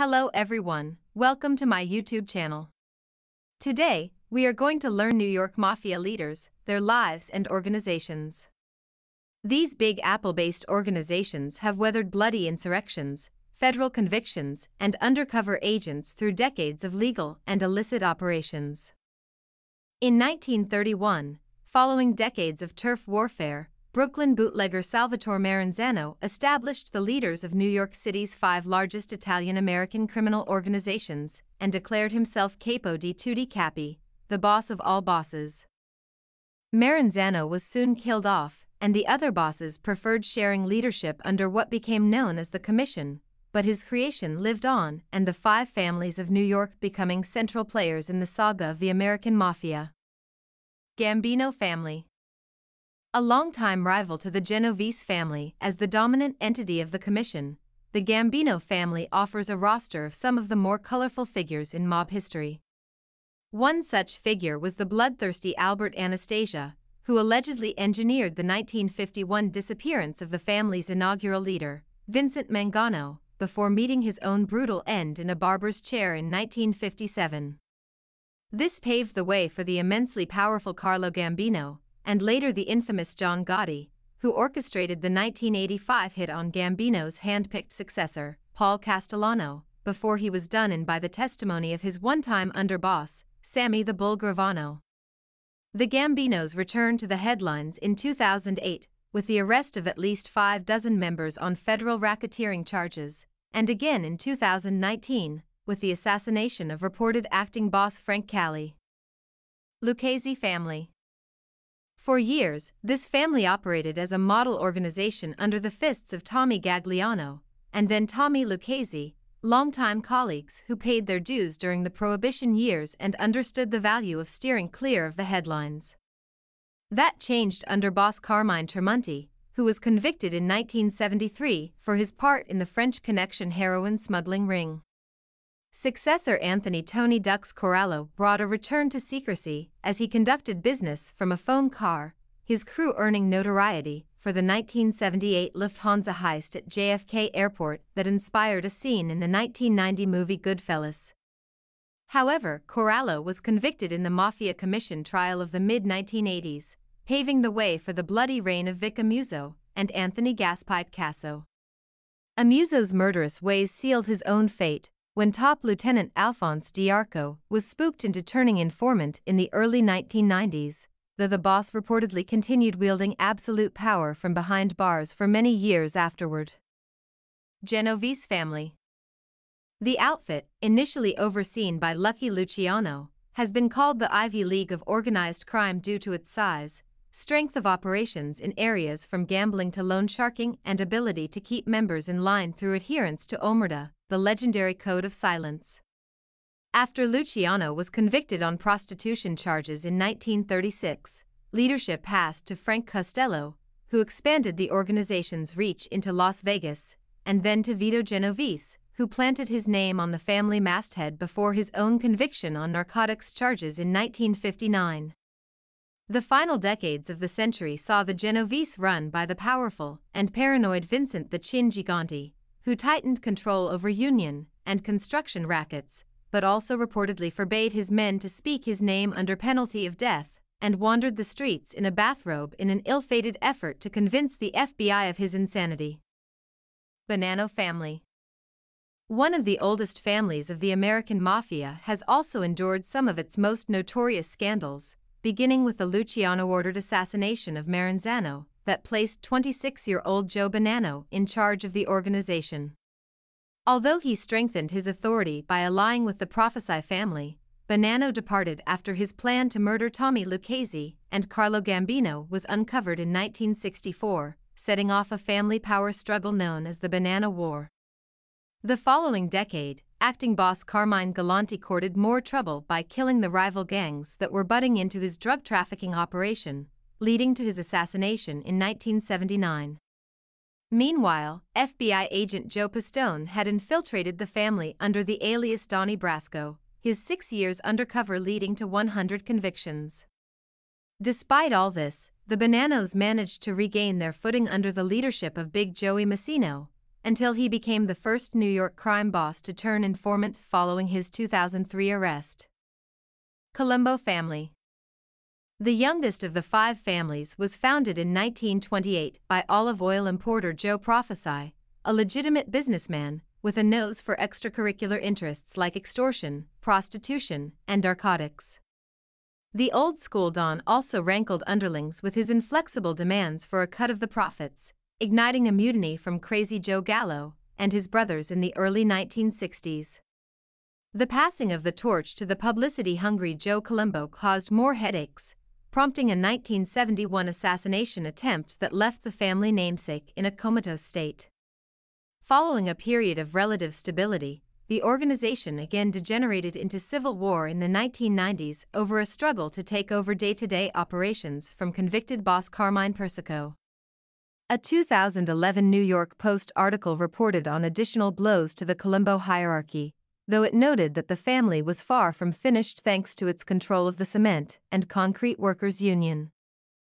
Hello everyone, welcome to my YouTube channel. Today, we are going to learn New York Mafia leaders, their lives and organizations. These Big Apple-based organizations have weathered bloody insurrections, federal convictions, and undercover agents through decades of legal and illicit operations. In 1931, following decades of turf warfare, Brooklyn bootlegger Salvatore Maranzano established the leaders of New York City's 5 largest Italian-American criminal organizations and declared himself Capo di Tutti Capi, the boss of all bosses. Maranzano was soon killed off, and the other bosses preferred sharing leadership under what became known as the Commission, but his creation lived on, and the 5 families of New York becoming central players in the saga of the American Mafia. Gambino Family. A longtime rival to the Genovese family as the dominant entity of the Commission, the Gambino family offers a roster of some of the more colorful figures in mob history. One such figure was the bloodthirsty Albert Anastasia, who allegedly engineered the 1951 disappearance of the family's inaugural leader, Vincent Mangano, before meeting his own brutal end in a barber's chair in 1957. This paved the way for the immensely powerful Carlo Gambino, and later the infamous John Gotti, who orchestrated the 1985 hit on Gambino's hand-picked successor, Paul Castellano, before he was done in by the testimony of his one-time underboss, Sammy the Bull Gravano. The Gambinos returned to the headlines in 2008, with the arrest of at least 5 dozen members on federal racketeering charges, and again in 2019, with the assassination of reported acting boss Frank Cali. Lucchese Family. For years, this family operated as a model organization under the fists of Tommy Gagliano, and then Tommy Lucchese, longtime colleagues who paid their dues during the Prohibition years and understood the value of steering clear of the headlines. That changed under boss Carmine Tremonti, who was convicted in 1973 for his part in the French Connection heroin smuggling ring. Successor Anthony "Tony Ducks" Corrallo brought a return to secrecy as he conducted business from a phone car, his crew earning notoriety for the 1978 Lufthansa heist at JFK Airport that inspired a scene in the 1990 movie Goodfellas. However, Corrallo was convicted in the Mafia Commission trial of the mid-1980s, paving the way for the bloody reign of Vic Amuso and Anthony "Gaspipe" Casso. Amuso's murderous ways sealed his own fate when Top Lieutenant Alphonse D'Arco was spooked into turning informant in the early 1990s, though the boss reportedly continued wielding absolute power from behind bars for many years afterward. Genovese Family. The outfit, initially overseen by Lucky Luciano, has been called the Ivy League of organized crime due to its size, strength of operations in areas from gambling to loan sharking, and ability to keep members in line through adherence to Omerta, the legendary code of silence. After Luciano was convicted on prostitution charges in 1936, leadership passed to Frank Costello, who expanded the organization's reach into Las Vegas, and then to Vito Genovese, who planted his name on the family masthead before his own conviction on narcotics charges in 1959. The final decades of the century saw the Genovese run by the powerful and paranoid Vincent the Chin Gigante, who tightened control over union and construction rackets, but also reportedly forbade his men to speak his name under penalty of death, and wandered the streets in a bathrobe in an ill-fated effort to convince the FBI of his insanity. Bonanno Family. One of the oldest families of the American Mafia has also endured some of its most notorious scandals, beginning with the Luciano-ordered assassination of Maranzano that placed 26-year-old Joe Bonanno in charge of the organization. Although he strengthened his authority by allying with the Prophesy family, Bonanno departed after his plan to murder Tommy Lucchese and Carlo Gambino was uncovered in 1964, setting off a family power struggle known as the Bonanno War. The following decade, acting boss Carmine Galante courted more trouble by killing the rival gangs that were butting into his drug trafficking operation, leading to his assassination in 1979. Meanwhile, FBI agent Joe Pistone had infiltrated the family under the alias Donnie Brasco, his 6 years undercover leading to 100 convictions. Despite all this, the Bonannos managed to regain their footing under the leadership of Big Joey Massino, until he became the first New York crime boss to turn informant following his 2003 arrest. Colombo Family. The youngest of the 5 families was founded in 1928 by olive oil importer Joe Prophesy, a legitimate businessman with a nose for extracurricular interests like extortion, prostitution, and narcotics. The old-school Don also rankled underlings with his inflexible demands for a cut of the profits, igniting a mutiny from Crazy Joe Gallo and his brothers in the early 1960s. The passing of the torch to the publicity-hungry Joe Colombo caused more headaches, prompting a 1971 assassination attempt that left the family namesake in a comatose state. Following a period of relative stability, the organization again degenerated into civil war in the 1990s over a struggle to take over day-to-day operations from convicted boss Carmine Persico. A 2011 New York Post article reported on additional blows to the Colombo hierarchy, though it noted that the family was far from finished thanks to its control of the cement and concrete workers' union.